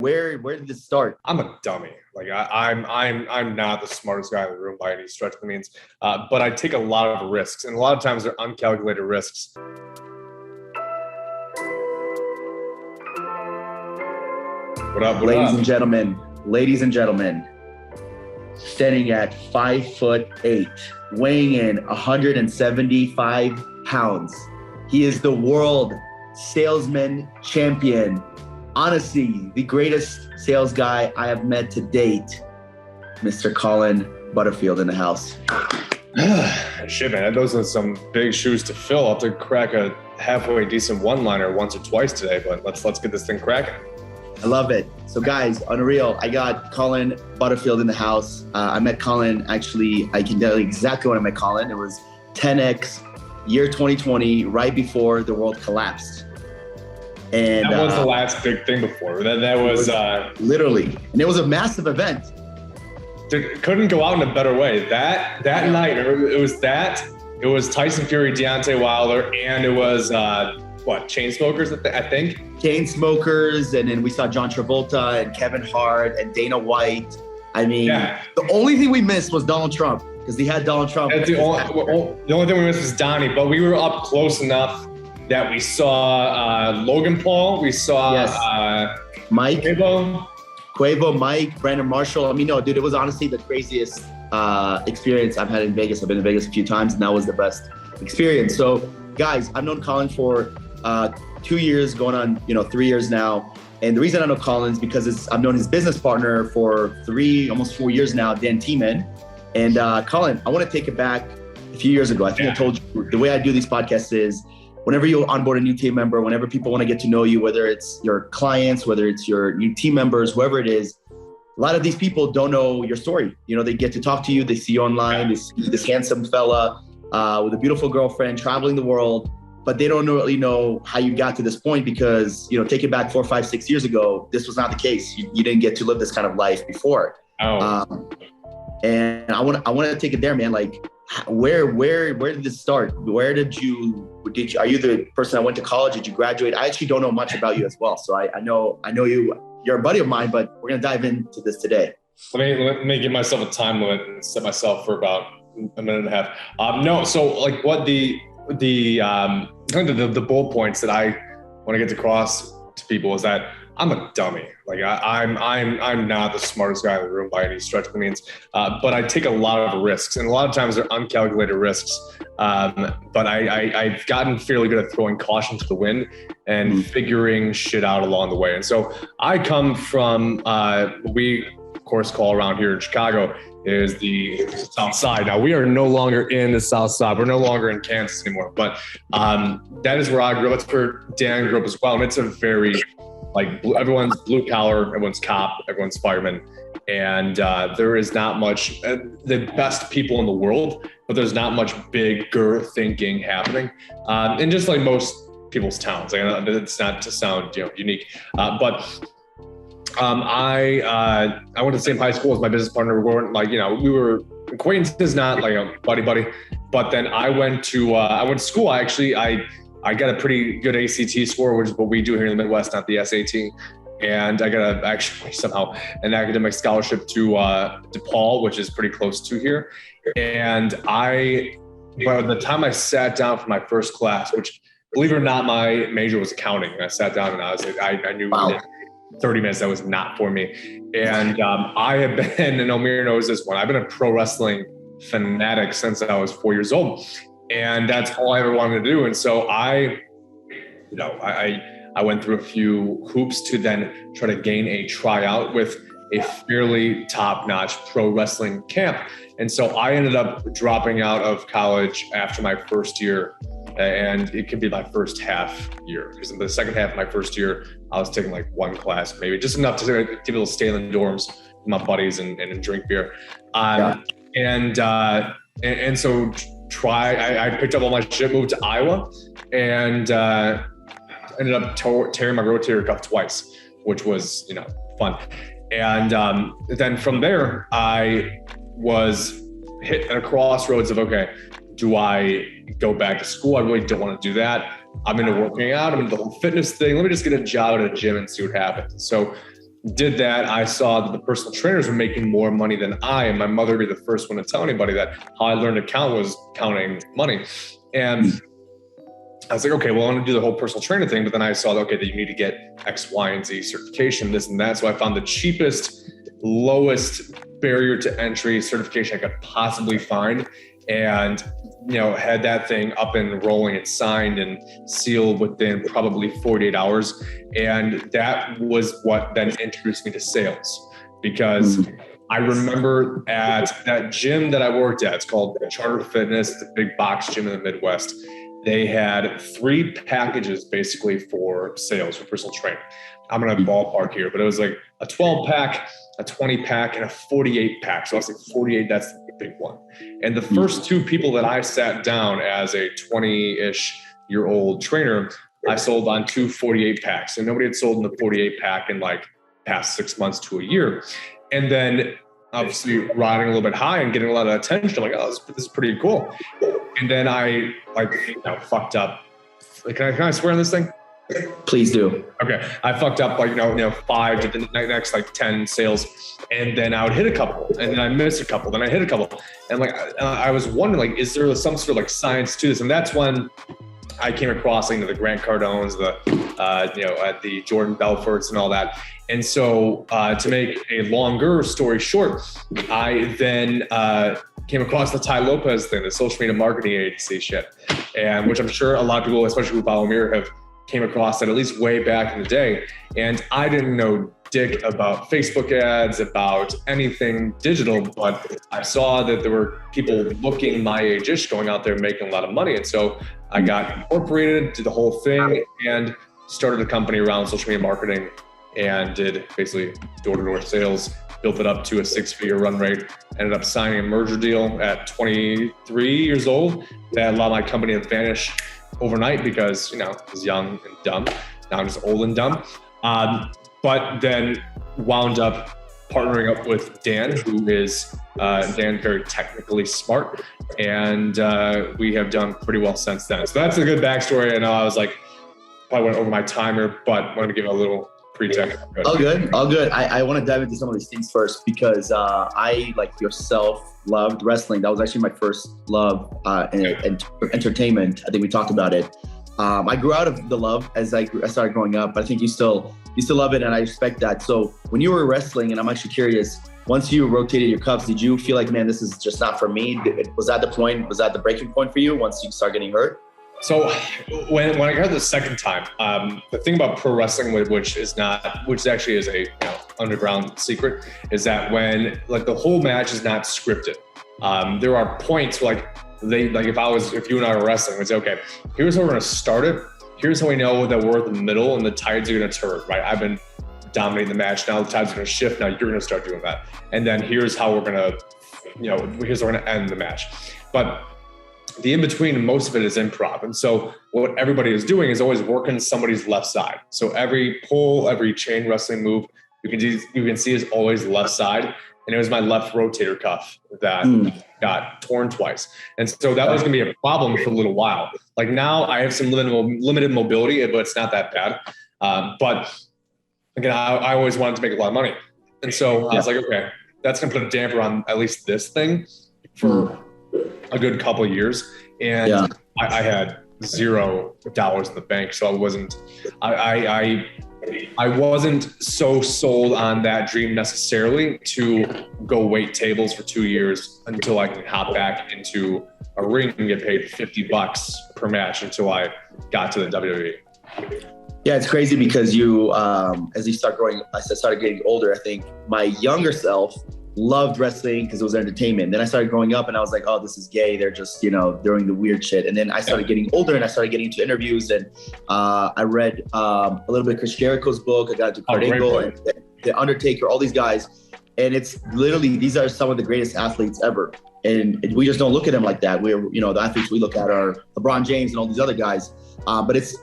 Where did this start? I'm a dummy. Like I'm not the smartest guy in the room by any stretch of the means. But I take a lot of risks, and a lot of times they're uncalculated risks. What up? Ladies and gentlemen, standing at 5'8", weighing in 175 pounds. He is the world salesman champion. Honestly, the greatest sales guy I have met to date, Mr. Collin Butterfield in the house. Shit, man, those are some big shoes to fill. I'll have to crack a halfway decent one-liner once or twice today, but let's get this thing cracking. I love it. So guys, unreal. I got Collin Butterfield in the house. I met Collin, actually, I can tell you exactly when I met Collin. It was 10X, year 2020, right before the world collapsed. And that was the last big thing before. That was literally, and it was a massive event. Dude, couldn't go out in a better way. That night, it was Tyson Fury, Deontay Wilder, and it was Chainsmokers, I think. Chainsmokers, and then we saw John Travolta and Kevin Hart and Dana White. I mean, The only thing we missed was Donald Trump, because they had Donald Trump. The only thing we missed was Donnie, but we were up close enough that we saw Logan Paul, we saw Mike, Quavo, Mike, Brandon Marshall. I mean, no, dude, it was honestly the craziest experience I've had in Vegas. I've been to Vegas a few times, and that was the best experience. So, guys, I've known Collin for 2 years, going on 3 years now. And the reason I know Collin is because I've known his business partner for almost 4 years now, Dan Tiemann. And Collin, I want to take it back a few years ago. I think I told you, the way I do these podcasts is, whenever you onboard a new team member, whenever people want to get to know you, whether it's your clients, whether it's your new team members, whoever it is, a lot of these people don't know your story. They get to talk to you, they see you online, they see this handsome fella with a beautiful girlfriend traveling the world, but they don't really know how you got to this point because, take it back 4, 5, 6 years ago, this was not the case. You didn't get to live this kind of life before. And I want to take it there, man. Like, where did this start? Are you the person that went to college? Did you graduate? I actually don't know much about you as well. So I know you're a buddy of mine, but we're going to dive into this today. Let me give myself a time limit and set myself for about a minute and a half. So like what the bullet points that I want to get across to people is that I'm a dummy. Like I'm not the smartest guy in the room by any stretch of the means, but I take a lot of risks, and a lot of times they're uncalculated risks. But I've gotten fairly good at throwing caution to the wind and figuring shit out along the way. And so I come from what we of course call around here in Chicago is the South Side. Now we are no longer in the South Side. We're no longer in Kansas anymore, but that is where I grew up. That's where Dan grew up as well. And it's a very everyone's blue collar, everyone's cop, everyone's fireman. And there is not much, the best people in the world, but there's not much bigger thinking happening. And just like most people's towns, it's not to sound unique, but I went to the same high school as my business partner. We weren't we were acquaintances, not like a buddy. But then I went to school. I got a pretty good ACT score, which is what we do here in the Midwest, not the SAT. And I got somehow an academic scholarship to DePaul, which is pretty close to here. And by the time I sat down for my first class, which, believe it or not, my major was accounting. And I sat down and I was like, I knew within 30 minutes that was not for me. And I have been, and Omir knows this one, I've been a pro wrestling fanatic since I was 4 years old. And that's all I ever wanted to do. And so I went through a few hoops to then try to gain a tryout with a fairly top-notch pro wrestling camp. And so I ended up dropping out of college after my first year, and it could be my first half year. Because in the second half of my first year, I was taking like one class, maybe just enough to be able to stay in the dorms with my buddies and drink beer. And so I picked up all my shit, moved to Iowa, and ended up tearing my rotator cuff twice, which was fun. And then from there, I was hit at a crossroads of, okay, do I go back to school? I really don't want to do that. I'm into working out. I'm into the whole fitness thing. Let me just get a job at a gym and see what happens. So did that, I saw that the personal trainers were making more money than I, and my mother would be the first one to tell anybody that how I learned to count was counting money. And I was like, okay, well, I want to do the whole personal trainer thing. But then I saw, okay, that you need to get X, Y, and Z certification, this and that. So I found the cheapest, lowest barrier to entry certification I could possibly find. And, had that thing up and rolling and signed and sealed within probably 48 hours. And that was what then introduced me to sales, because I remember at that gym that I worked at, it's called Charter Fitness, it's a big box gym in the Midwest. They had 3 packages basically for sales for personal training. I'm going to ballpark here, but it was like a 12 pack, a 20 pack, and a 48 pack. So I was like 48, that's the big one. And the first 2 people that I sat down as a 20-ish year old trainer, I sold on 2 48 packs. And nobody had sold in the 48 pack in like past 6 months to a year. And then obviously riding a little bit high and getting a lot of attention. I'm like, oh, this is pretty cool. And then I fucked up. Like, can I swear on this thing? Please do. Okay. I fucked up 5 to the next 10 sales. And then I would hit a couple, and then I miss a couple, then I hit a couple. And I was wondering, is there some sort of science to this? And that's when I came across the Grant Cardones, the Jordan Belforts and all that. And so to make a longer story short, I then came across the Ty Lopez thing, the social media marketing agency shit, and which I'm sure a lot of people, especially who follow me, have came across that at least way back in the day. And I didn't know dick about Facebook ads, about anything digital, but I saw that there were people looking my age-ish going out there making a lot of money. And so I got incorporated, did the whole thing, and started a company around social media marketing and did basically door-to-door sales, built it up to a 6-figure run rate, ended up signing a merger deal at 23 years old that allowed my company to vanish overnight because, I was young and dumb. Now I'm just old and dumb. But then wound up partnering up with Dan, who is Dan, very technically smart. And we have done pretty well since then. So that's a good backstory. I know I was probably went over my timer, but I wanted to give a little pre-check. All good. I want to dive into some of these things first because I, like yourself, loved wrestling. That was actually my first love in entertainment. I think we talked about it. I grew out of the love as I started growing up. I think you still love it, and I respect that. So when you were wrestling, and I'm actually curious, once you rotated your cuffs, did you feel like, man, this is just not for me? Was that the point? Was that the breaking point for you once you start getting hurt? So when I got the second time, the thing about pro wrestling, which actually is a underground secret, is that when the whole match is not scripted, there are points where if you and I were wrestling, we'd say, okay, here's how we're going to start it. Here's how we know that we're at the middle and the tides are going to turn, right? I've been dominating the match. Now the tides are going to shift. Now you're going to start doing that. And then here's how we're going to, here's how we're going to end the match. But the in-between, most of it is improv. And so what everybody is doing is always working somebody's left side. So every pull, every chain wrestling move you can see is always left side. And it was my left rotator cuff that got torn twice. And so that was going to be a problem for a little while. Now I have some limited mobility, but it's not that bad. But again, I always wanted to make a lot of money. And so I was like, okay, that's going to put a damper on at least this thing for a good couple of years. And I had $0 in the bank. So I wasn't so sold on that dream necessarily to go wait tables for 2 years until I can hop back into a ring and get paid $50 per match until I got to the WWE. Yeah, it's crazy because as you start growing, as I started getting older, I think my younger self loved wrestling because it was entertainment. Then I started growing up and I was like, oh, this is gay. They're just, doing the weird shit. And then I started getting older and I started getting into interviews and I read a little bit of Chris Jericho's book. I got into Kurt Angle and The Undertaker, all these guys. And it's literally, these are some of the greatest athletes ever. And we just don't look at them like that. We're, the athletes we look at are LeBron James and all these other guys. But it's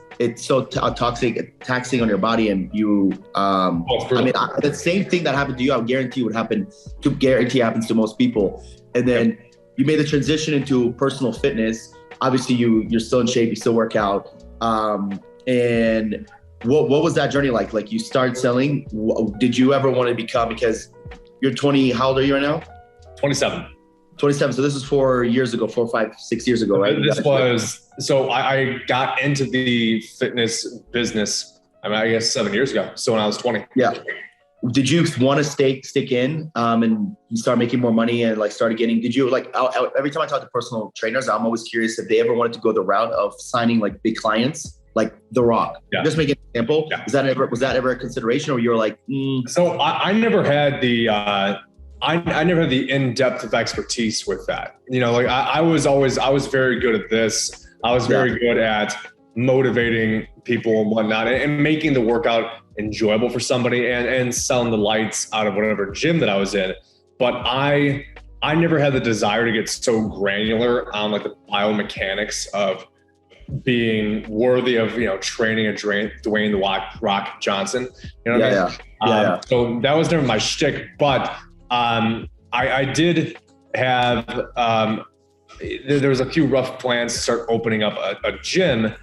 so toxic, taxing on your body. And you, the same thing that happened to you, I guarantee happens to most people. And then you made the transition into personal fitness. Obviously you're still in shape, you still work out. And What was that journey like? Like you started selling, did you ever want to become, because you're 20, how old are you right now? 27. 27. So this is 4 years ago, 4, 5, 6 years ago, right? So I got into the fitness business, I guess 7 years ago. So when I was 20. Yeah. Did you want to stick in and you start making more money and like started getting, did you like, every time I talk to personal trainers, I'm always curious if they ever wanted to go the route of signing like big clients, like The Rock. Yeah. Just make an example. Yeah. Was that ever a consideration, or you were like, So I never had the, I never had the in-depth of expertise with that. You know, like I was very good at this. I was very good at motivating people and whatnot, and making the workout enjoyable for somebody, and selling the lights out of whatever gym that I was in. But I never had the desire to get so granular on like the biomechanics of being worthy of, training a Dwayne The Rock Johnson. You know what I mean? So that was never my shtick, but I did have, there was a few rough plans to start opening up a gym,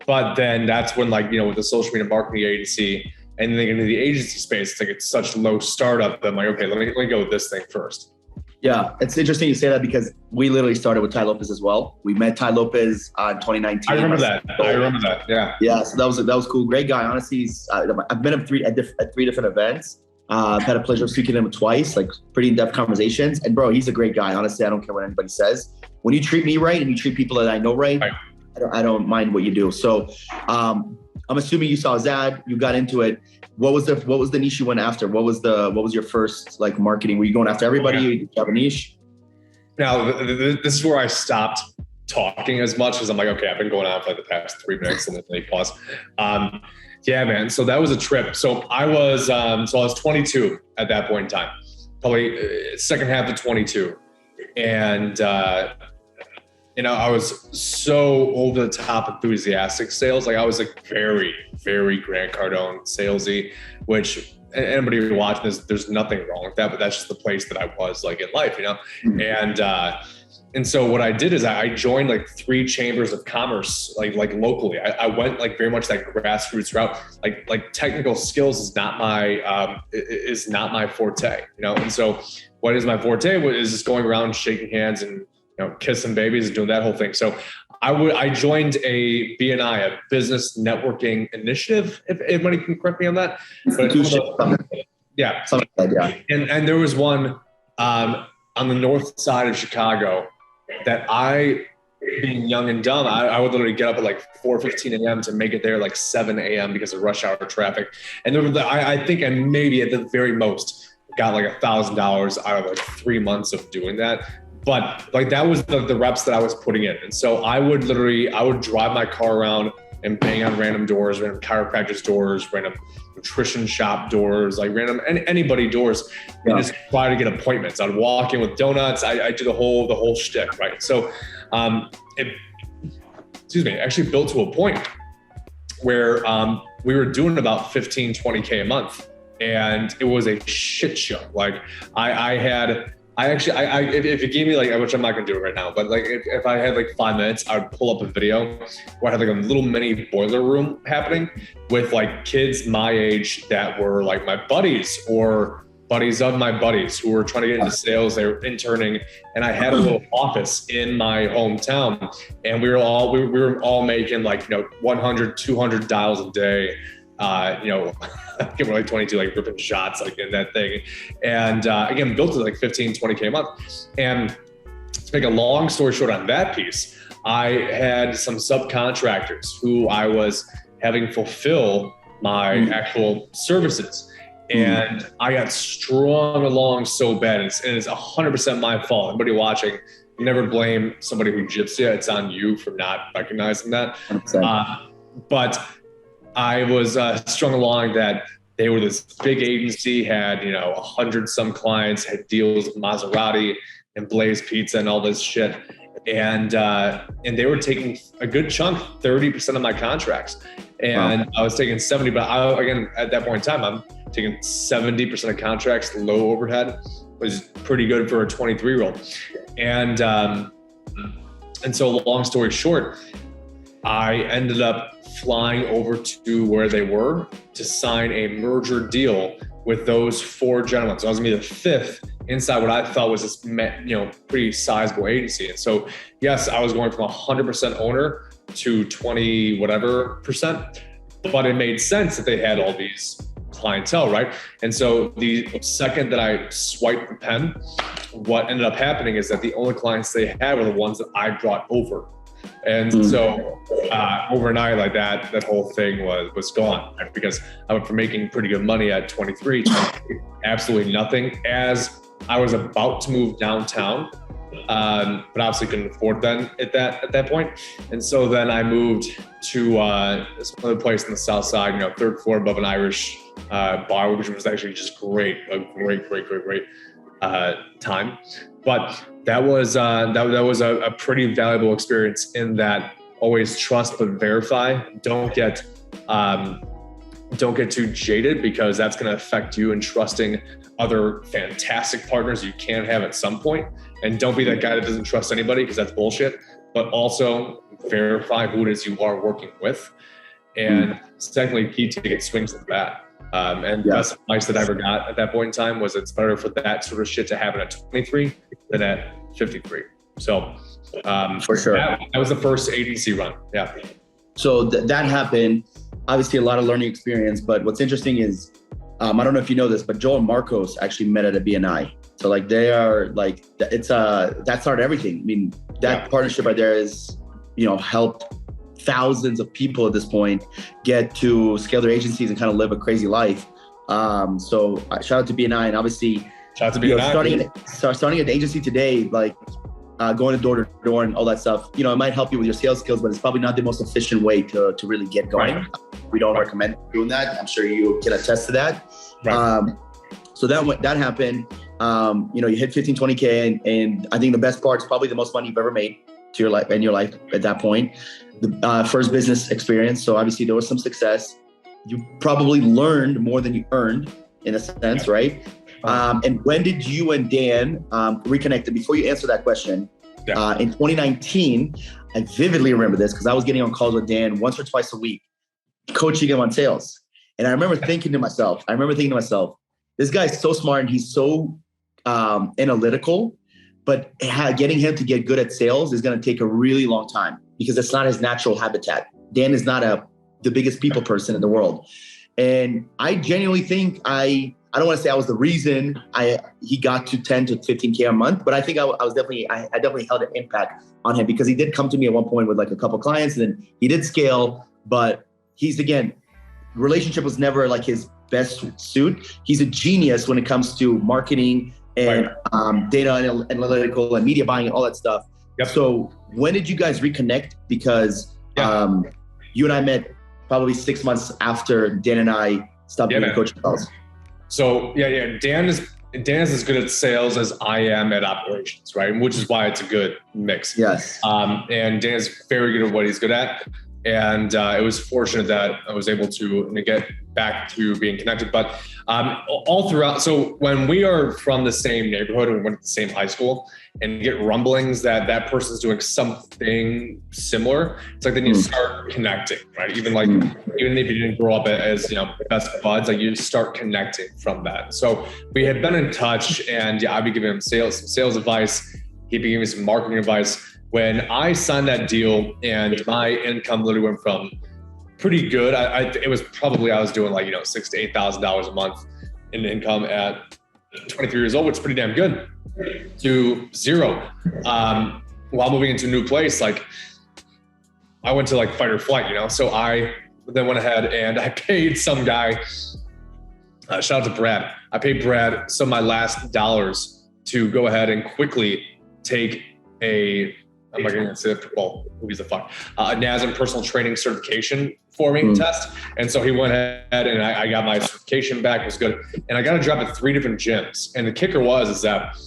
but then that's when, like, with the social media marketing agency and then into the agency space, it's such low startup that I'm like, okay, let me go with this thing first. Yeah, it's interesting you say that, because we literally started with Tai Lopez as well. We met Tai Lopez in 2019. I remember that. Yeah. Yeah. So that was cool. Great guy. Honestly, I've met him at three different events. I've had a pleasure of speaking to him twice, like pretty in-depth conversations. And bro, he's a great guy. Honestly, I don't care what anybody says. When you treat me right and you treat people that I know right. I don't mind what you do. So I'm assuming you saw his ad, you got into it. What was the niche you went after? What was your first like marketing? Were you going after everybody? Did you have a niche? Now, this is where I stopped talking as much, because I'm like, okay, I've been going on for like the past 3 minutes, and then they pause. Yeah, man. So that was a trip. So I was 22 at that point in time, probably second half of 22. And, I was so over the top enthusiastic sales. Like I was like very, very Grant Cardone salesy, which anybody who watching this, there's nothing wrong with that, but that's just the place that I was like in life, Mm-hmm. And so what I did is I joined like 3 chambers of commerce, like locally. I went like very much that grassroots route. Like technical skills is not my forte, And so what is my forte is just going around shaking hands and kissing babies and doing that whole thing. So I joined a BNI, a business networking initiative, if anybody can correct me on that. Yeah. And there was one on the north side of Chicago that being young and dumb, I would literally get up at like 4:15 a.m. to make it there like 7 a.m. because of rush hour traffic. And I think I maybe at the very most got like $1,000 out of like 3 months of doing that. But like that was the reps that I was putting in. And so I would drive my car around and bang on random doors, random chiropractors doors, random nutrition shop doors, like random anybody doors, and just try to get appointments. I'd walk in with donuts. I do the whole shtick, right? So it actually built to a point where we were doing about 15, 20K a month, and it was a shit show. Like if you gave me like, which I'm not gonna do it right now, but like if I had like 5 minutes, I would pull up a video where I had like a little mini boiler room happening with like kids my age that were like my buddies or buddies of my buddies who were trying to get into sales. They were interning, and I had a little office in my hometown, and we were all making like, 100, 200 dials a day. We're like 22, like ripping shots like in that thing. And again, built to like 15, 20K a month. And to make a long story short on that piece, I had some subcontractors who I was having fulfill my actual services. And I got strung along so bad. And it's 100% my fault. Everybody watching, never blame somebody who gyps you. It's on you for not recognizing that. But I was strung along that they were this big agency, had 100 some clients, had deals with Maserati and Blaze Pizza and all this shit, and they were taking a good chunk, 30% of my contracts, and I was taking 70. But again, at that point in time, I'm taking 70% of contracts, low overhead, was pretty good for a 23-year-old, and so long story short, I ended up flying over to where they were to sign a merger deal with those 4 gentlemen. So I was gonna be the 5th inside what I thought was this, pretty sizable agency. And so, yes, I was going from 100% owner to 20 whatever percent, but it made sense that they had all these clientele, right? And so the second that I swiped the pen, what ended up happening is that the only clients they had were the ones that I brought over. And so overnight, like that whole thing was gone, right? Because I went from making pretty good money at 23 to absolutely nothing as I was about to move downtown, but obviously couldn't afford then at that point. And so then I moved to some other place in the South Side, 3rd floor above an Irish bar, which was actually just great, a great time. But that was a pretty valuable experience in that always trust but verify. Don't get too jaded, because that's going to affect you in trusting other fantastic partners you can have at some point. And don't be that guy that doesn't trust anybody, because that's bullshit. But also verify who it is you are working with. And secondly, key to get swings at the bat. And the best advice that I ever got at that point in time was it's better for that sort of shit to happen at 23 than at 53. So for sure, that was the first agency run. Yeah. So that happened. Obviously, a lot of learning experience. But what's interesting is, I don't know if you know this, but Joel and Marcos actually met at a BNI. So like they are like, it's that started everything. I mean, that partnership right there is, helped thousands of people at this point get to scale their agencies and kind of live a crazy life. So shout out to BNI, and obviously shout out to BNI. Starting an agency today, like going door to door and all that stuff, it might help you with your sales skills, but it's probably not the most efficient way to really get going. Right. We don't recommend doing that. I'm sure you can attest to that. Right. So that happened. You hit 15, 20K, and I think the best part is probably the most money you've ever made in your life at that point. The first business experience. So obviously there was some success. You probably learned more than you earned in a sense, right? And when did you and Dan reconnect? Before you answer that question, in 2019, I vividly remember this because I was getting on calls with Dan once or twice a week, coaching him on sales. And I remember thinking to myself, this guy's so smart and he's so analytical, but getting him to get good at sales is going to take a really long time because it's not his natural habitat. Dan is not the biggest people person in the world. And I genuinely think I don't want to say I was the reason he got to 10 to 15K a month, but I think I definitely held an impact on him because he did come to me at one point with like a couple clients, and then he did scale, but relationship was never like his best suit. He's a genius when it comes to marketing and data analytical and media buying and all that stuff. Yep. So when did you guys reconnect? Because you and I met probably 6 months after Dan and I stopped doing coaching calls. So Dan is as good at sales as I am at operations, right? Which is why it's a good mix. Yes. And Dan is very good at what he's good at. And it was fortunate that I was able to get back to being connected. But all throughout, so when we are from the same neighborhood and we went to the same high school and get rumblings that person's doing something similar, it's like then you start connecting, right? Even if you didn't grow up as best buds, like you start connecting from that. So we had been in touch, and I'd be giving him some sales advice. He'd be giving me some marketing advice. When I signed that deal and my income literally went from pretty good, it was probably, I was doing like, $6,000 to $8,000 a month in income at 23 years old, which is pretty damn good, to zero. While moving into a new place, like I went to like fight or flight, So I then went ahead and I paid some guy, shout out to Brad. I paid Brad some of my last dollars to go ahead and quickly take I'm not going to say it. Well, who gives a fuck? A NASM personal training certification for me test. And so he went ahead and I got my certification back. It was good. And I got a job at 3 different gyms. And the kicker is that,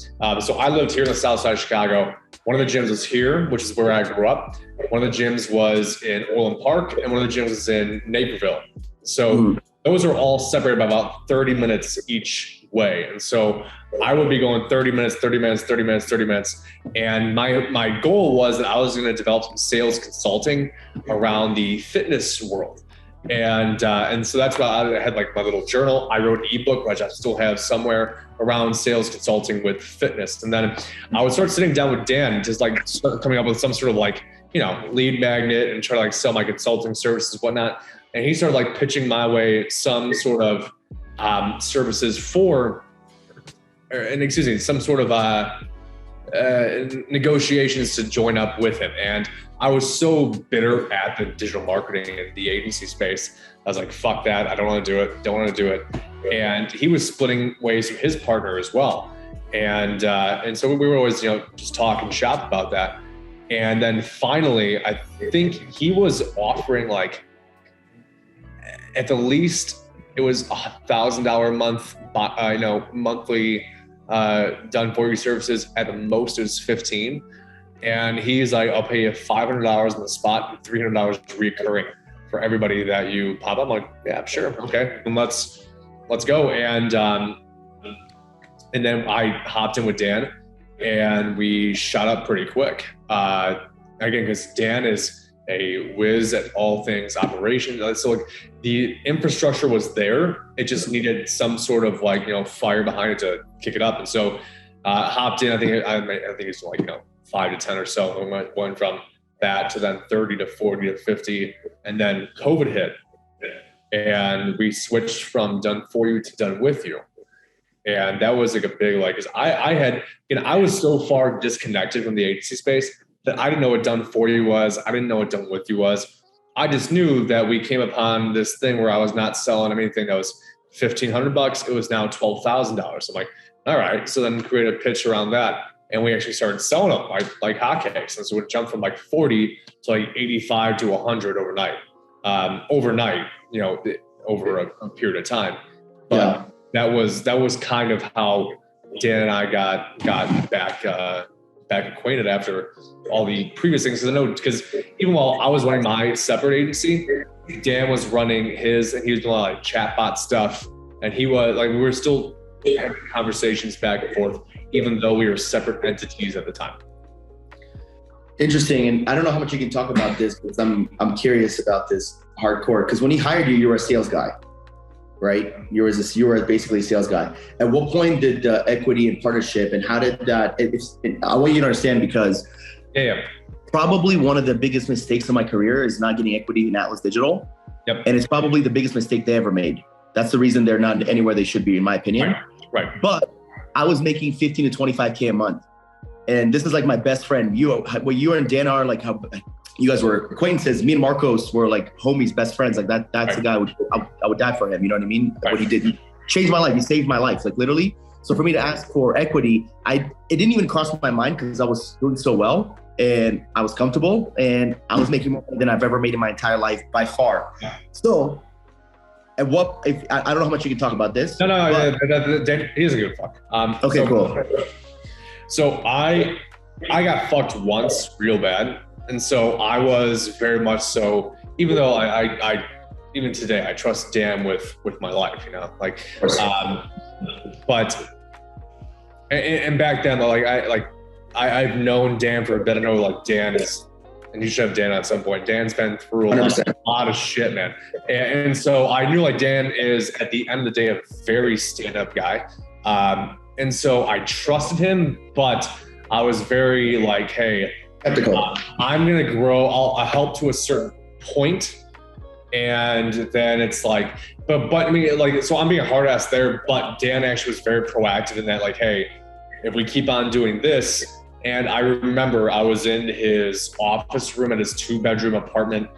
so I lived here in the South Side of Chicago. One of the gyms was here, which is where I grew up. One of the gyms was in Orland Park, and one of the gyms was in Naperville. So those are all separated by about 30 minutes each way. And so I would be going 30 minutes, 30 minutes, 30 minutes, 30 minutes. And my goal was that I was going to develop some sales consulting around the fitness world. And so that's why I had like my little journal. I wrote an ebook, which I still have somewhere, around sales consulting with fitness. And then I would start sitting down with Dan and just like start coming up with some sort of like, lead magnet and try to like sell my consulting services, whatnot. And he started like pitching my way some sort of services some sort of negotiations to join up with him. And I was so bitter at the digital marketing and the agency space. I was like, fuck that. I don't want to do it. Don't want to do it. And he was splitting ways with his partner as well. And so we were always, just talk and shop about that. And then finally, I think he was offering like, at the least, it was $1,000 a month, monthly done for you services. At the most, it was 15. And he's like, I'll pay you $500 on the spot and $300 recurring for everybody that you pop up. I'm like, yeah, sure, okay, and let's go. And then I hopped in with Dan, and we shot up pretty quick. Again, because Dan is a whiz at all things operations. So like the infrastructure was there. It just needed some sort of like, fire behind it to kick it up. And so hopped in, I think it's like, 5 to 10 or so. We went from that to then 30 to 40 to 50. And then COVID hit, and we switched from done for you to done with you. And that was like a big, like, cause I was so far disconnected from the agency space that I didn't know what done for you was. I didn't know what done with you was. I just knew that we came upon this thing where I was not selling anything that was $1,500. It was now $12,000. I'm like, all right. So then create a pitch around that. And we actually started selling them like hotcakes. And so it jumped from like 40 to like 85 to 100 overnight, over a period of time. But that was kind of how Dan and I got back acquainted after all the previous things. Because even while I was running my separate agency, Dan was running his, and he was doing a lot of chatbot stuff. And he was like, we were still having conversations back and forth, even though we were separate entities at the time. Interesting. And I don't know how much you can talk about this, because I'm curious about this hardcore. Because when he hired you, you were a sales guy, right? You were basically a sales guy. At what point did equity and partnership, and how did that? I want you to understand, because probably one of the biggest mistakes of my career is not getting equity in Atlas Digital. Yep. And it's probably the biggest mistake they ever made. That's the reason they're not anywhere they should be, in my opinion. Right. But I was making 15 to 25K a month. And this is like my best friend. You and Dan are like, how you guys were acquaintances. Me and Marcos were like homies, best friends. Like that's the guy I would die for him. You know what I mean? Right. What he did, he changed my life. He saved my life, like literally. So for me to ask for equity, it didn't even cross my mind, because I was doing so well and I was comfortable and I was making more than I've ever made in my entire life by far. Yeah. So I don't know how much you can talk about this. No, he doesn't give a fuck. Okay, cool. So I got fucked once real bad. And so I was very much so, even though I even today, I trust Dan with my life, but back then, I've known Dan for a bit. I know like Dan is, and you should have Dan at some point. Dan's been through a lot of shit, man. And so I knew like Dan is, at the end of the day, a very stand-up guy. And so I trusted him, but I was very like, hey, I'm going to grow. I'll help to a certain point. And then it's like, but I mean, like, so I'm being a hard ass there, but Dan actually was very proactive in that, like, hey, if we keep on doing this. And I remember I was in his office room at his 2-bedroom apartment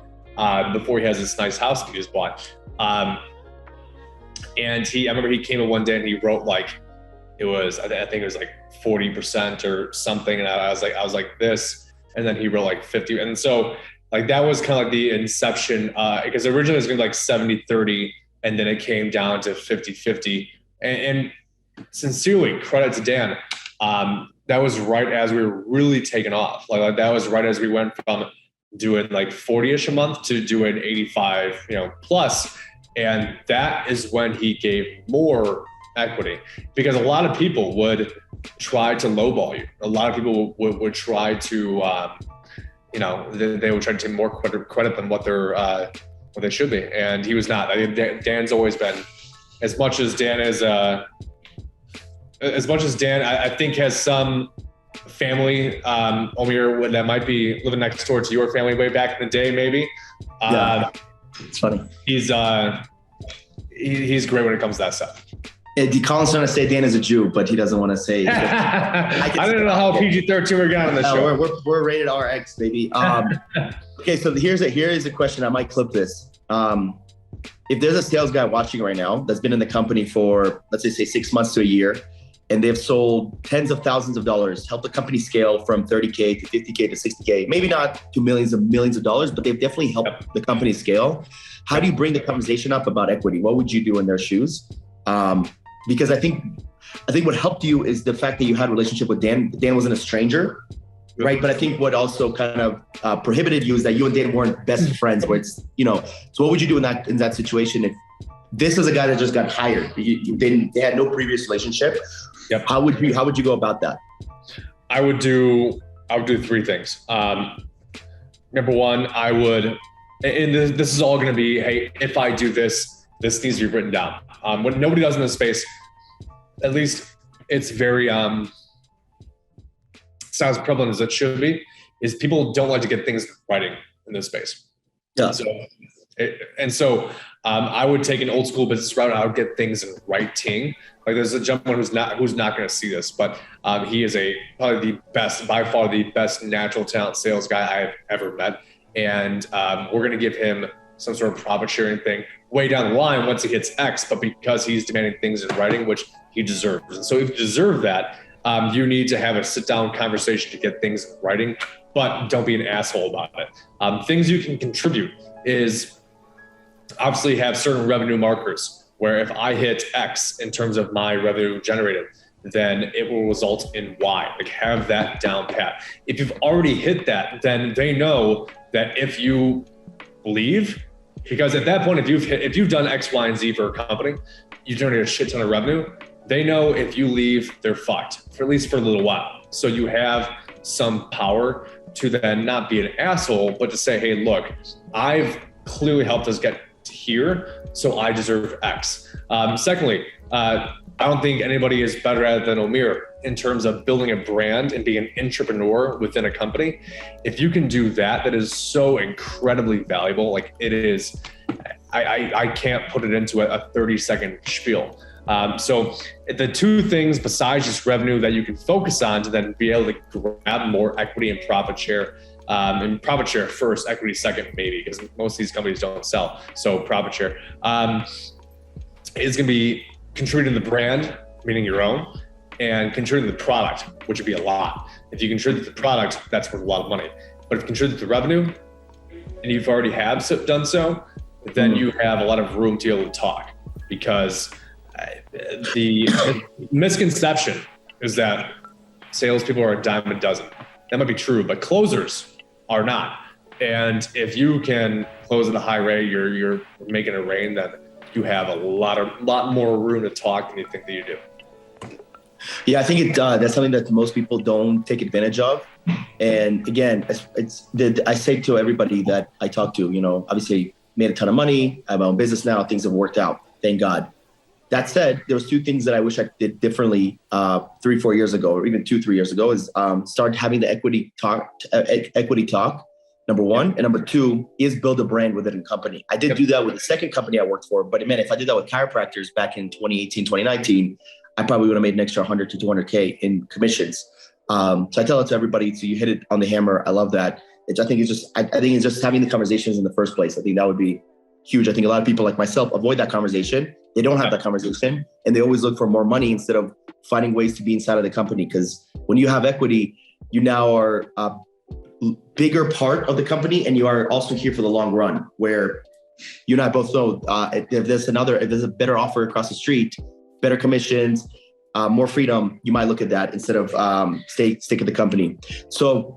before he has this nice house that he just bought. And I remember he came in one day and he wrote like, I think it was like 40% or something. And I was like this, and then he wrote like 50. And so like, that was kind of like the inception, because originally it was gonna be like 70-30, and then it came down to 50-50. And sincerely, credit to Dan. That was right as we were really taking off. Like that was right as we went from doing like 40-ish a month to doing 85, plus. And that is when he gave more equity, because a lot of people would try to lowball you. A lot of people would try to, they would try to take more credit than what they should be. And he was not. I mean, Dan's always been, as much as Dan, I think has some family, Omir, that might be living next door to your family way back in the day, maybe. It's funny. He's great when it comes to that stuff. Colin's trying to say Dan is a Jew, but he doesn't want to say. I don't know how PG-13 we're getting on the show. We're rated RX, baby. Okay, so here is a question. I might clip this. If there's a sales guy watching right now that's been in the company for, let's say 6 months to a year, and they've sold tens of thousands of dollars, helped the company scale from 30K to 50K to 60K, maybe not to millions of dollars, but they've definitely helped the company scale. How do you bring the conversation up about equity? What would you do in their shoes? Because I think what helped you is the fact that you had a relationship with Dan. Dan wasn't a stranger, right? But I think what also kind of prohibited you is that you and Dan weren't best friends. Where it's, so what would you do in that situation if this is a guy that just got hired? They had no previous relationship. Yep. How would you go about that? I would do 3 things. Number one, and this is all going to be, hey, if I do this needs to be written down. What nobody does in this space, at least it's very, sounds prevalent as it should be, is people don't like to get things in writing in this space. Yeah. So I would take an old school business route. I would get things in writing. Like, there's a gentleman who's not going to see this, but he is by far the best natural talent sales guy I've ever met. And we're going to give him some sort of profit sharing thing way down the line once he hits X, but because he's demanding things in writing, which he deserves. And so if you deserve that, you need to have a sit down conversation to get things in writing, but don't be an asshole about it. Things you can contribute is obviously have certain revenue markers where if I hit X in terms of my revenue generated, then it will result in Y. Like, have that down pat. If you've already hit that, then they know that if you leave, because at that point, if you've done X, Y, and Z for a company, you generate a shit ton of revenue. They know if you leave, they're fucked, for at least for a little while. So you have some power to then not be an asshole, but to say, hey, look, I've clearly helped us get to here, so I deserve X. Secondly, I don't think anybody is better at it than Omir in terms of building a brand and being an entrepreneur within a company. If you can do that, that is so incredibly valuable. Like, it is, I can't put it into a 30-second spiel. So the 2 things besides just revenue that you can focus on to then be able to grab more equity and profit share, and profit share first, equity second, maybe, because most of these companies don't sell. So profit share is going to be contributing to the brand, meaning your own, and contributing to the product, which would be a lot. If you contribute to the product, that's worth a lot of money. But if you contribute to the revenue, and you've already done so, then you have a lot of room to be able to talk. Because the misconception is that salespeople are a dime a dozen. That might be true, but closers are not. And if you can close at a high rate, you're making it rain, then you have a lot more room to talk than you think that you do. Yeah, I think that's something that most people don't take advantage of. And again, I say to everybody that I talk to, obviously made a ton of money. I have my own business now. Things have worked out. Thank God. That said, there was 2 things that I wish I did differently 3-4 years ago, or even 2-3 years ago, is start having the equity talk, number 1. And number 2 is build a brand within a company. I did do that with the second company I worked for, but man, if I did that with chiropractors back in 2018, 2019, I probably would have made an extra 100 to 200K in commissions. So I tell it to everybody. So you hit it on the hammer. I love that. I think it's just having the conversations in the first place. I think that would be huge. I think a lot of people like myself avoid that conversation. They don't have that conversation, and they always look for more money instead of finding ways to be inside of the company. Because when you have equity, you now are a bigger part of the company, and you are also here for the long run, where you and I both know if there's a better offer across the street, better commissions, more freedom, you might look at that instead of stick at the company. So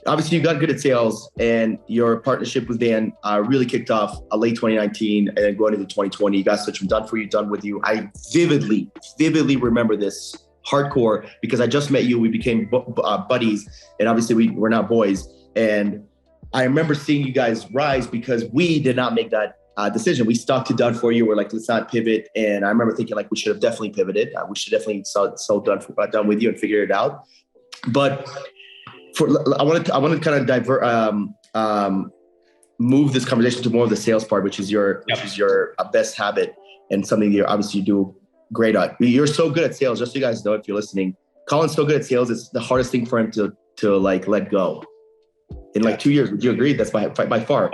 obviously you got good at sales, and your partnership with Dan really kicked off late 2019 and then going into 2020. You guys switched from Done For You, Done With You. I vividly remember this hardcore because I just met you. We became buddies, and obviously we're now boys. And I remember seeing you guys rise because we did not make that decision. We stuck to Done For You. We're like, let's not pivot. And I remember thinking like we should have definitely pivoted. We should definitely sold Done With You and figure it out. But I want to kind of move this conversation to more of the sales part, which is your best habit and something you obviously do great at. You're so good at sales. Just so you guys know, if you're listening, Collin's so good at sales. It's the hardest thing for him to like let go. In like 2 years, would you agree? That's by far.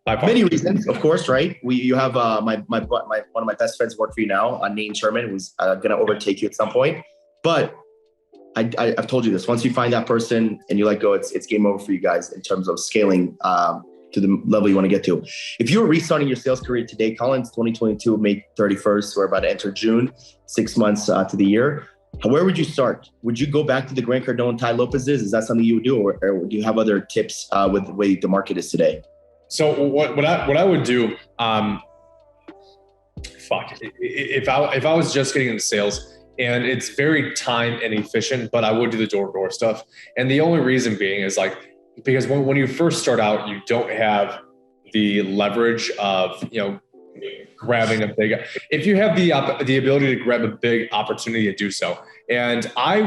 Many reasons, of course, right? You have one of my best friends work for you now, Nate Sherman, who's going to overtake you at some point. But I've told you this. Once you find that person and you let go, it's game over for you guys in terms of scaling to the level you want to get to. If you were restarting your sales career today, Collin's 2022, May 31st, we're about to enter June, 6 months to the year. Where would you start? Would you go back to the Grant Cardone, Tai Lopez's? Is that something you would do, or do you have other tips with the way the market is today? So what I would do, if I was just getting into sales, and it's very time inefficient, but I would do the door-to-door stuff. And the only reason being is like, because when you first start out, you don't have the leverage of, grabbing a big, if you have the ability to grab a big opportunity to do so. And I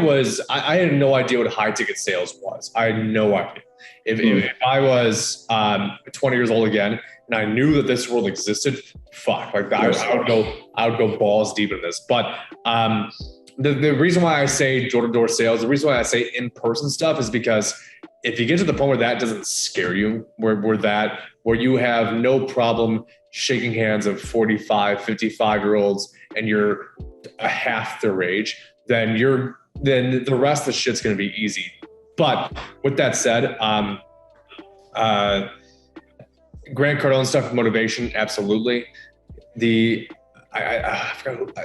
had no idea what high ticket sales was. I had no idea. If I was 20 years old again, and I knew that this world existed, I would go balls deep in this. But the reason why I say door-to-door sales, the reason why I say in-person stuff is because if you get to the point where that doesn't scare you, where you have no problem shaking hands of 45, 55-year-olds and you're a half their age, then the rest of the shit's going to be easy. But with that said, Grant Cardone stuff, motivation, absolutely. I don't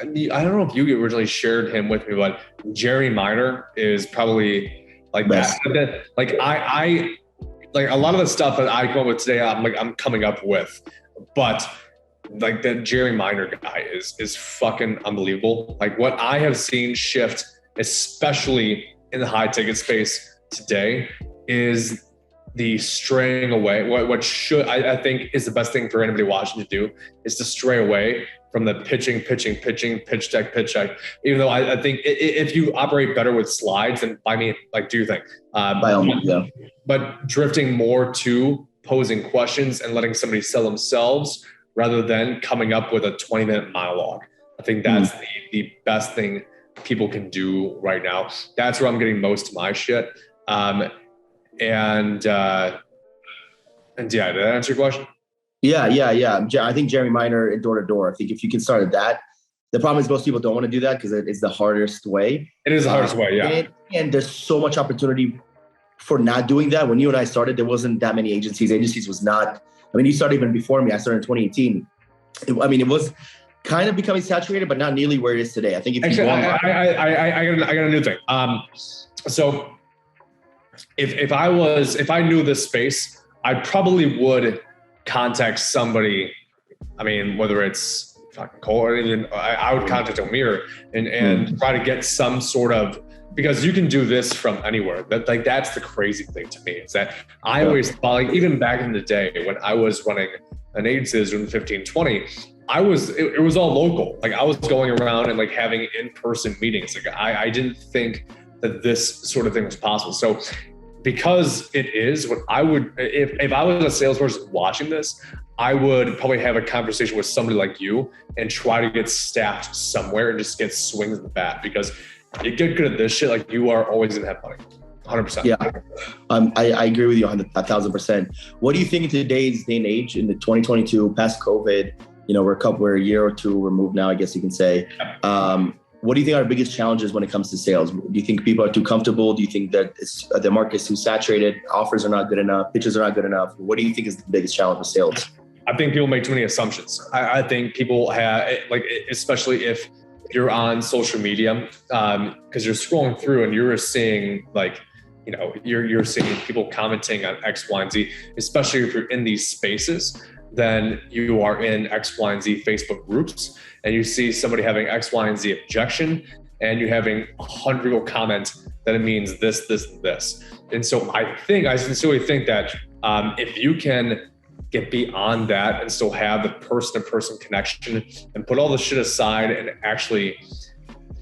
know if you originally shared him with me, but Jerry Minor is probably like that. Like I like a lot of the stuff that I come up with today, I'm coming up with, but like that Jerry Minor guy is fucking unbelievable. Like what I have seen shift, especially in the high ticket space today, is the straying away. What should I think is the best thing for anybody watching to do is to stray away from the pitching, pitch deck. Even though I think if you operate better with slides, then by me, like do your thing. By all means, yeah. But drifting more to posing questions and letting somebody sell themselves rather than coming up with a 20-minute monologue. I think that's the best thing people can do right now. That's where I'm getting most of my shit. And yeah, did that answer your question? Yeah. I think Jeremy Minor and door-to-door. I think if you can start at that, the problem is most people don't want to do that because it's the hardest way. It is the hardest way, yeah. And there's so much opportunity for not doing that. When you and I started, there wasn't that many agencies. Agencies was not, you started even before me. I started in 2018. It was kind of becoming saturated, but not nearly where it is today. I think if actually, I got a new thing. So if I knew this space, I probably would contact somebody. Whether it's fucking Cole or even I would contact Amir and try to get some sort of, because you can do this from anywhere. That's the crazy thing to me is that I always thought, like even back in the day when I was running an agency in 15, 20, it was all local. Like I was going around and like having in-person meetings. Like I didn't think that this sort of thing was possible. So because it is what I would, if I was a salesperson watching this, I would probably have a conversation with somebody like you and try to get staffed somewhere and just get swings of the bat, because you get good at this shit, like you are always gonna have money. 100%. Yeah, I agree with you 1,000%. What do you think in today's day and age, in the 2022, past COVID, we're a year or two removed now, I guess you can say. What do you think are the biggest challenges when it comes to sales? Do you think people are too comfortable? Do you think that the market is too saturated? Offers are not good enough. Pitches are not good enough. What do you think is the biggest challenge with sales? I think people make too many assumptions. I think people have, like, especially if you're on social media, because you're scrolling through and you're seeing like, you're seeing people commenting on X, Y, and Z, especially if you're in these spaces, then you are in X, Y, and Z Facebook groups, and you see somebody having X, Y, and Z objection, and you're having 100 people comment that it means this, this, and this. And so I sincerely think that if you can get beyond that and still have the person-to-person connection and put all the shit aside and actually,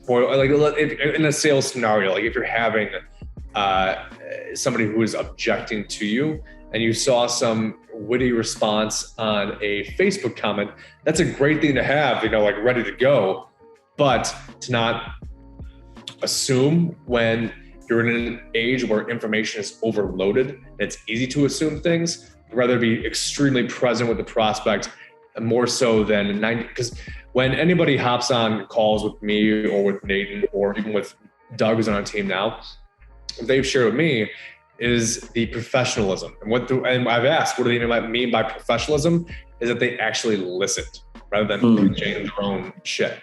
in a sales scenario, like if you're having somebody who is objecting to you and you saw some witty response on a Facebook comment, that's a great thing to have, like ready to go, but to not assume when you're in an age where information is overloaded and it's easy to assume things, rather be extremely present with the prospect, more so than 90, because when anybody hops on calls with me or with Nathan or even with Doug, who's on our team now, what they've shared with me is the professionalism. And I've asked, what do they mean by professionalism? Is that they actually listened rather than pitching their own shit.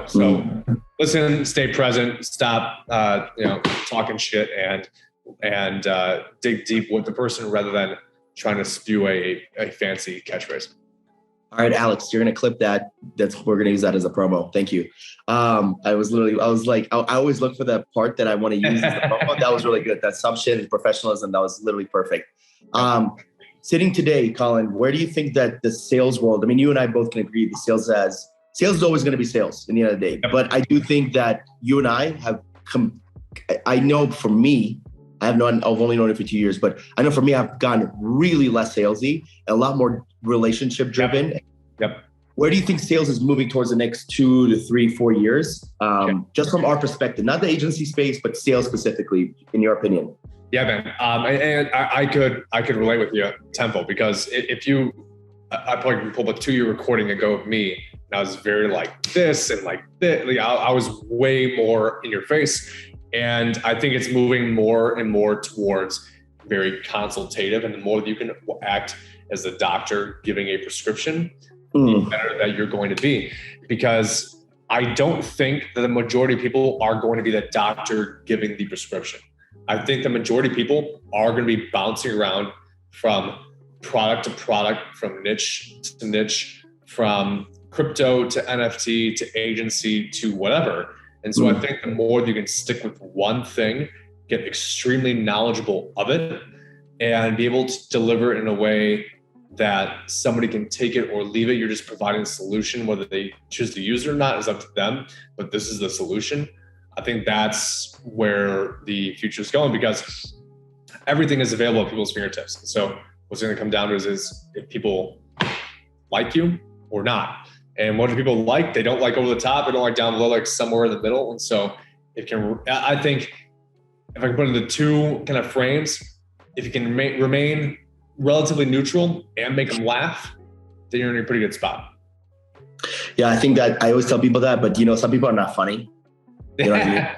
So listen, stay present, stop talking shit, and dig deep with the person rather than trying to spew a fancy catchphrase. All right, Alex, you're going to clip that. We're going to use that as a promo. Thank you. I always look for the part that I want to use as the promo. That was really good. That assumption and professionalism, that was literally perfect. Sitting today, Collin, where do you think that the sales world, I mean, you and I both can agree that sales is always going to be sales in the end of the day. Yep. But I do think that you and I have I know for me, I've only known it for 2 years, but I know for me, I've gotten really less salesy and a lot more relationship driven. Yep. Where do you think sales is moving towards the next 2 to 3, 4 years? Just from our perspective, not the agency space, but sales specifically, in your opinion. Yeah, man. And I could relate with you tenfold, because I probably can pull up a 2-year recording ago of me, and I was very like this and like that. I was way more in your face. And I think it's moving more and more towards very consultative. And the more that you can act as a doctor giving a prescription, the better that you're going to be. Because I don't think that the majority of people are going to be the doctor giving the prescription. I think the majority of people are going to be bouncing around from product to product, from niche to niche, from crypto to NFT to agency to whatever. And so I think the more that you can stick with one thing, get extremely knowledgeable of it, and be able to deliver it in a way that somebody can take it or leave it. You're just providing a solution. Whether they choose to use it or not is up to them, but this is the solution. I think that's where the future is going, because everything is available at people's fingertips. And so what's going to come down to is if people like you or not. And what do people like? They don't like over the top. They don't like down below, like somewhere in the middle. And so I think if I can put it into two kind of frames, if you can remain relatively neutral and make them laugh, then you're in a pretty good spot. Yeah, I think that I always tell people that, but some people are not funny. You know what I mean?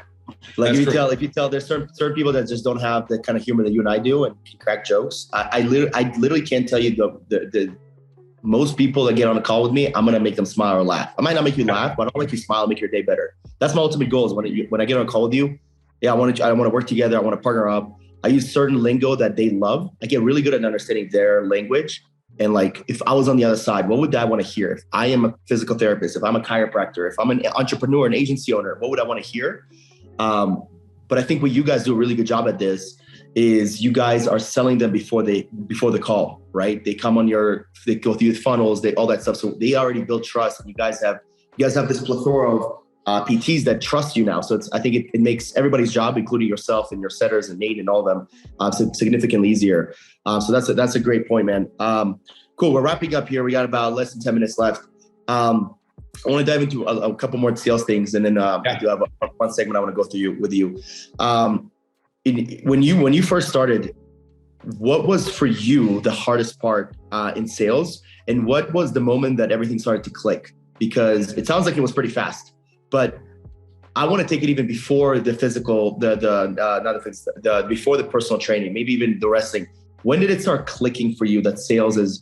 Like if you tell there's certain people that just don't have the kind of humor that you and I do and can crack jokes. I literally can't tell you the most people that get on a call with me, I'm going to make them smile or laugh. I might not make you laugh, but I'll make you smile and make your day better. That's my ultimate goal is when I get on a call with you. Yeah, I want to work together. I want to partner up. I use certain lingo that they love. I get really good at understanding their language. And like, if I was on the other side, what would I want to hear? If I am a physical therapist, if I'm a chiropractor, if I'm an entrepreneur, an agency owner, what would I want to hear? But I think what you guys do a really good job at this is you guys are selling them before the call, right? They come on they go through the funnels, all that stuff. So they already built trust, and you guys have this plethora of PTs that trust you now. So I think it makes everybody's job, including yourself and your setters and Nate and all of them, significantly easier. So that's a great point, man. Cool. We're wrapping up here. We got about less than 10 minutes left. I want to dive into a couple more sales things, and then I do have one segment I want to go through with you. When you first started, what was for you the hardest part in sales, and what was the moment that everything started to click? Because it sounds like it was pretty fast, but I want to take it even before the physical, before the personal training, maybe even the wrestling. When did it start clicking for you that sales is,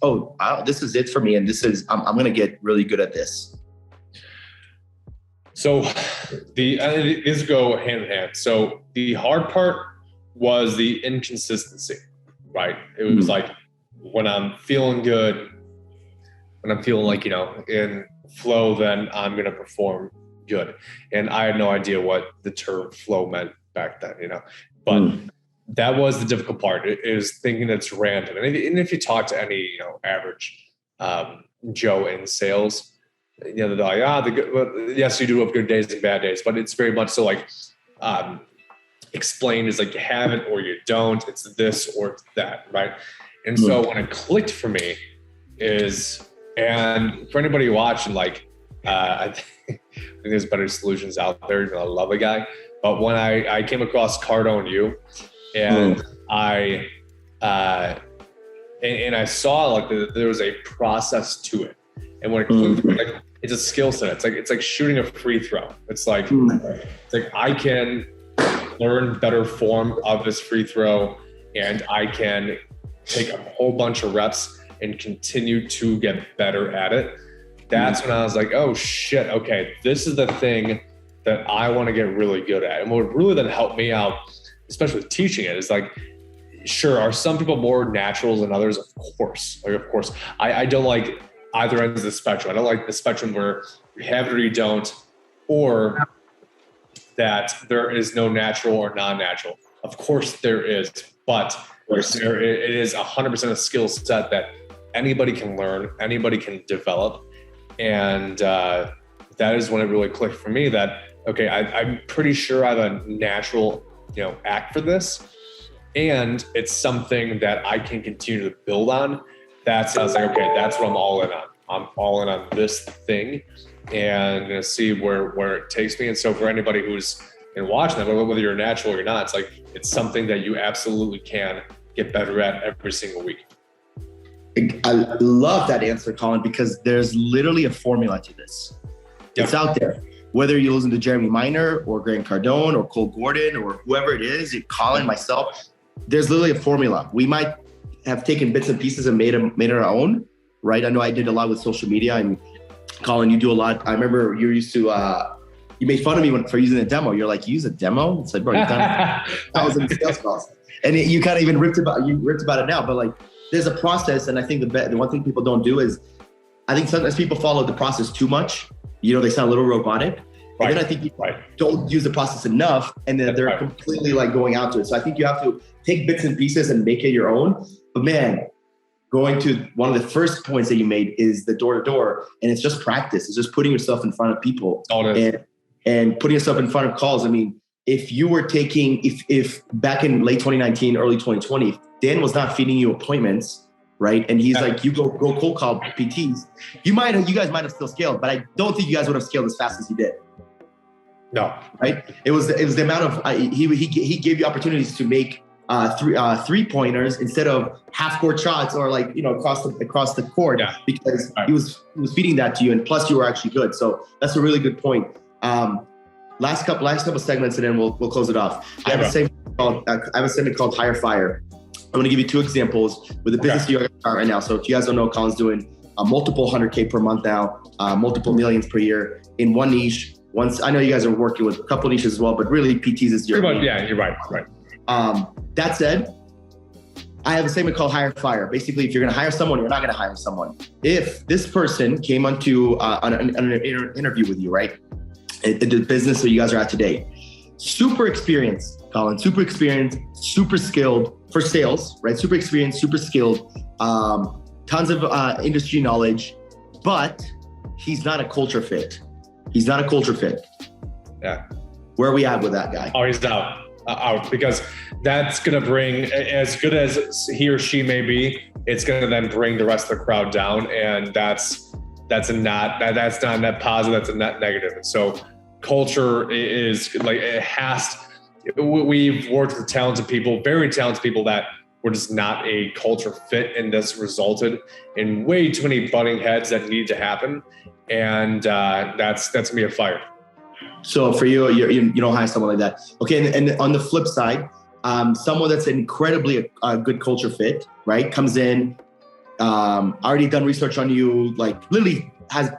this is it for me, and I'm going to get really good at this? So these go hand in hand. So the hard part was the inconsistency, right? It was like when I'm feeling good, when I'm feeling like, in flow, then I'm going to perform good. And I had no idea what the term flow meant back then, but that was the difficult part, is thinking it's random. And if you talk to any, average Joe in sales, they're like, yes, you do have good days and bad days, but it's very much so like, explained as like you have it or you don't, it's this or it's that, right? And so when it clicked for me and for anybody watching, like, I think there's better solutions out there. I love a guy, but when I came across Cardone U, and I saw like there was a process to it, and when it clicked, like, it's a skill set. It's like shooting a free throw. It's like I can learn better form of this free throw, and I can take a whole bunch of reps and continue to get better at it. That's when I was like, oh shit, okay, this is the thing that I want to get really good at. And what really then helped me out, especially with teaching it, is like, sure, are some people more naturals than others? Of course. I don't like either ends of the spectrum. I don't like the spectrum where you have it or you don't, or that there is no natural or non-natural. Of course there is, but it is 100% a skill set that anybody can learn, anybody can develop. And that is when it really clicked for me that, okay, I'm pretty sure I have a natural, act for this. And it's something that I can continue to build on. I was like, okay, that's what I'm all in on. I'm all in on this thing, and I'm going to see where it takes me. And so for anybody who's watching that, whether you're natural or you're not, it's like, it's something that you absolutely can get better at every single week. I love that answer, Collin, because there's literally a formula to this. Yep. It's out there. Whether you listen to Jeremy Minor or Grant Cardone or Cole Gordon or whoever it is, Collin, myself, there's literally a formula. We might have taken bits and pieces and made it our own, right? I know I did a lot with social media, and Collin, you do a lot. I remember you used to, you made fun of me for using a demo. You're like, you use a demo? It's like, bro, you've done 1,000 sales calls. And you kind of even ripped about it now, but like, there's a process. And I think the one thing people don't do is, I think sometimes people follow the process too much. They sound a little robotic. Right. And then I think people don't use the process enough, and then they're completely like going out to it. So I think you have to take bits and pieces and make it your own. But man, going to one of the first points that you made is the door to door, and it's just practice. It's just putting yourself in front of people and putting yourself in front of calls. I mean, if you were if back in late 2019, early 2020, Dan was not feeding you appointments, right? And he's like, you go cold call PTs. You guys might have still scaled, but I don't think you guys would have scaled as fast as you did. No. Right? It was the amount of, he gave you opportunities to make three pointers instead of half court shots or like, across the court, because he was feeding that to you. And plus you were actually good. So that's a really good point. Last couple segments, and then we'll close it off. I have a segment called Hire Fire. I'm going to give you two examples with the business you are right now. So if you guys don't know, Collin's doing multiple 100K per month now, multiple millions per year in one niche. I know you guys are working with a couple niches as well, but really PTs is your niche. Yeah, you're right. That said, I have a segment called Hire Fire. Basically, if you're going to hire someone, you're not going to hire someone. If this person came onto an interview with you, right? The business that you guys are at today, super experienced, Collin, super experienced, super skilled for sales, right? Super experienced, super skilled, tons of industry knowledge, but he's not a culture fit. Yeah. Where are we at with that guy? Oh, he's out because that's going to bring, as good as he or she may be, it's going to then bring the rest of the crowd down. And that's not a net positive, that's a net negative. And so culture is like, we've worked with talented people, very talented people that were just not a culture fit, and this resulted in way too many butting heads that need to happen. And that's going to be a fire. So for you don't hire someone like that. Okay. And on the flip side, someone that's an incredibly good culture fit, right? Comes in, already done research on you, like literally has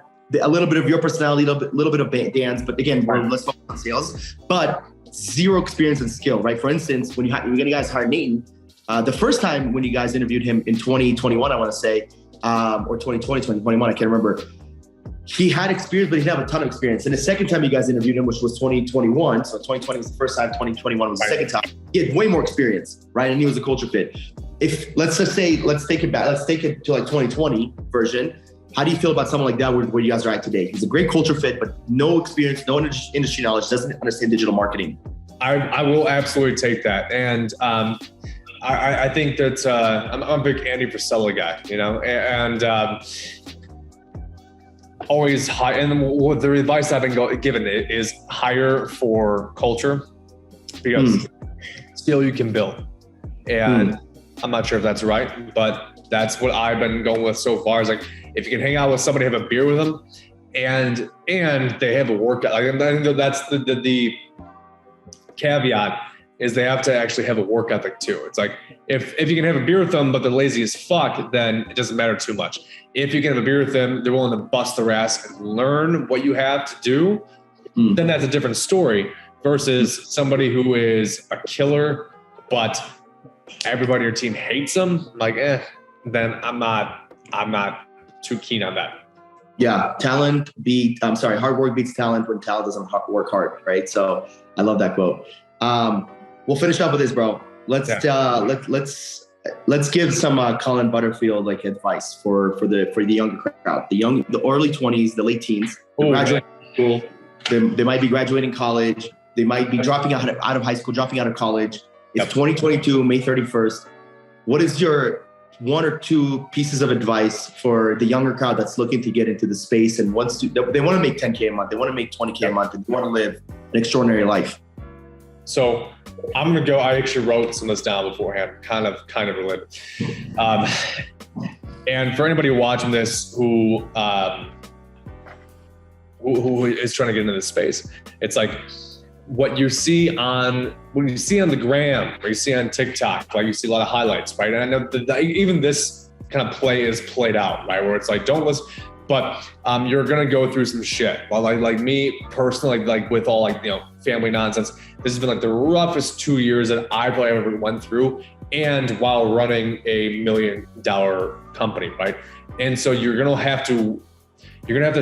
a little bit of your personality, a little bit of Dan's, but again, let's focus on sales, but zero experience and skill, right? For instance, when you guys hired Nathan, the first time when you guys interviewed him in 2021, I want to say, or 2020, 2021, I can't remember. He had experience, but he didn't have a ton of experience. And the second time you guys interviewed him, which was 2021, so 2020 was the first time, 2021 was the second time. He had way more experience, right? And he was a culture fit. If let's take it to like 2020 version. How do you feel about someone like that where you guys are at today? He's a great culture fit, but no experience, no industry knowledge, doesn't understand digital marketing. I will absolutely take that. And I think that I'm a big Andy Frisella guy, you know, and always high. And what the advice I've been given is hire for culture, because skill you can build. And I'm not sure if that's right, but that's what I've been going with so far. Is like, if you can hang out with somebody, have a beer with them, and they have a workout. I think that's the caveat, is they have to actually have a work ethic too. It's like, if you can have a beer with them, but they're lazy as fuck, then it doesn't matter too much. If you can have a beer with them, they're willing to bust their ass and learn what you have to do, then that's a different story, versus somebody who is a killer, but everybody on your team hates them. Like, then I'm not too keen on that. Yeah, hard work beats talent when talent doesn't work hard, right? So I love that quote. We'll finish up with this, bro. Let's give some Collin Butterfield like advice for the younger crowd, the early 20s, the late teens. They're graduating school. They might be graduating college. They might be dropping out of high school, dropping out of college. It's 2022, May 31st. What is your one or two pieces of advice for the younger crowd that's looking to get into the space and they want to make 10K a month, they want to make 20K a month, and they want to live an extraordinary life? So I'm going to go, I actually wrote some of this down beforehand, kind of related. And for anybody watching this who is trying to get into this space, it's like, when you see on the gram, or you see on TikTok, like you see a lot of highlights, right? And I know that even this kind of play is played out, right? Where it's like, don't listen, but you're gonna go through some shit. Well, like me personally, like with all like, you know, family nonsense, this has been like the roughest 2 years that I probably ever went through, and while running $1 million company, right? And so you're gonna have to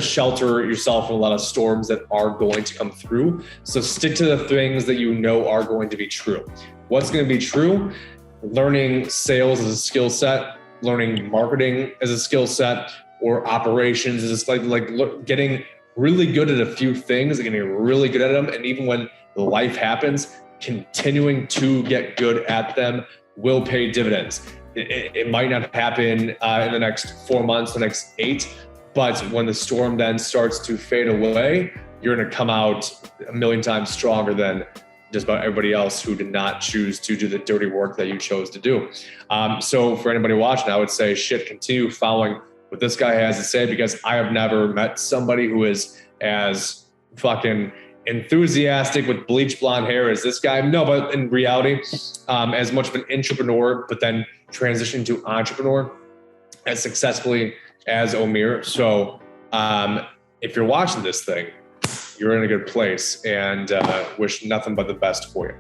shelter yourself from a lot of storms that are going to come through. So stick to the things that you know are going to be true. What's going to be true? Learning sales as a skill set, learning marketing as a skill set, or operations is like getting really good at a few things, getting really good at them. And even when life happens, continuing to get good at them will pay dividends. It might not happen in the next 4 months, the next 8, but when the storm then starts to fade away, you're going to come out 1,000,000 times stronger than just about everybody else who did not choose to do the dirty work that you chose to do. So for anybody watching, I would say, continue following what this guy has to say, because I have never met somebody who is as fucking enthusiastic with bleach blonde hair as this guy. No, but in reality, as much of an entrepreneur, but then transitioned to entrepreneur as successfully as Omir. So if you're watching this thing, you're in a good place, and wish nothing but the best for you.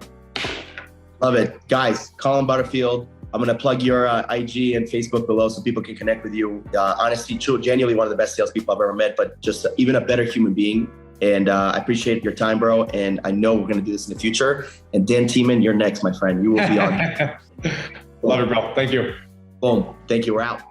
Love it. Guys, Collin Butterfield, I'm going to plug your IG and Facebook below so people can connect with you. Honestly, genuinely one of the best salespeople I've ever met, but just even a better human being. And I appreciate your time, bro. And I know we're going to do this in the future. And Dan Tiemann, you're next, my friend. You will be on. Love it, bro. Thank you. Boom. Thank you. We're out.